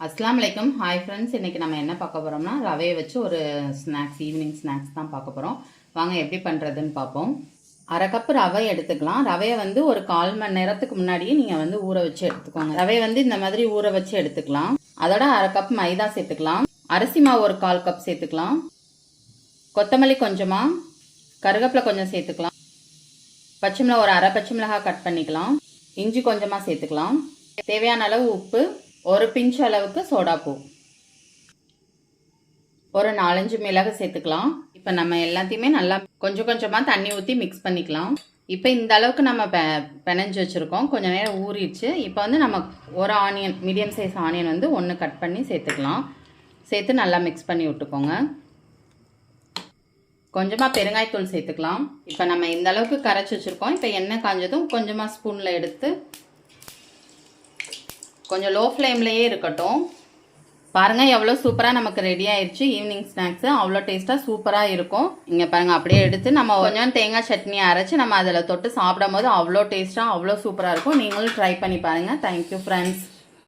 அஸ்ஸலாமு அலைக்கும். Hi friends, இன்றைக்கி நம்ம என்ன பார்க்க போகிறோம்னா ரவையை வச்சு ஒரு ஸ்நாக்ஸ், ஈவினிங் ஸ்நாக்ஸ் தான் பார்க்க போகிறோம். வாங்க எப்படி பண்ணுறதுன்னு பார்ப்போம். அரை கப்பு ரவை எடுத்துக்கலாம். ரவையை வந்து ஒரு 1/4 மணி நேரத்துக்கு முன்னாடியே நீங்கள் ஊற வச்சு எடுத்துக்கோங்க. ரவையை இந்த மாதிரி ஊற வச்சு எடுத்துக்கலாம். அதோட அரை கப் மைதா சேர்த்துக்கலாம். அரிசி மாவு ஒரு 1/4 கப் சேர்த்துக்கலாம். கொத்தமல்லி கொஞ்சமாக, கருவேப்பிலை கொஞ்சம் சேர்த்துக்கலாம். பச்சை மிளகாய் ஒரு அரை பச்சை மிளகாய் கட் பண்ணிக்கலாம். இஞ்சி கொஞ்சமாக சேர்த்துக்கலாம். தேவையான அளவு உப்பு, ஒரு பிஞ்ச் அளவுக்கு சோடாப்பூ, ஒரு 4-5 மிளகு சேர்த்துக்கலாம். இப்போ நம்ம எல்லாத்தையுமே நல்லா கொஞ்சம் கொஞ்சமாக தண்ணி ஊற்றி மிக்ஸ் பண்ணிக்கலாம். இப்போ இந்த அளவுக்கு நம்ம பிணைஞ்சு வச்சுருக்கோம். கொஞ்சம் நேரம் ஊறிடுச்சு. இப்போ நம்ம ஒரு onion, medium size onion 1 cut பண்ணி சேர்த்துக்கலாம். சேர்த்து நல்லா மிக்ஸ் பண்ணி விட்டுக்கோங்க. கொஞ்சமாக பெருங்காயத்தூள் சேர்த்துக்கலாம். இப்போ நம்ம இந்த அளவுக்கு கரைச்சி வச்சுருக்கோம். இப்போ எண்ணெய் காஞ்சதும் கொஞ்சமாக ஸ்பூனில் எடுத்து கொஞ்சம் லோ ஃப்ளேம்லேயே இருக்கட்டும். பாருங்கள் எவ்வளோ சூப்பராக நமக்கு ரெடி ஆயிடுச்சு. ஈவினிங் ஸ்நாக்ஸு அவ்வளோ டேஸ்ட்டாக சூப்பராக இருக்கும். இங்கே பாருங்கள், அப்படியே எடுத்து நம்ம கொஞ்சம் தேங்காய் சட்னி அரைச்சி நம்ம அதில் தொட்டு சாப்பிடும் போது அவ்வளோ டேஸ்ட்டாக அவ்வளோ சூப்பராக இருக்கும். நீங்களும் ட்ரை பண்ணி பாருங்கள். Thank you friends.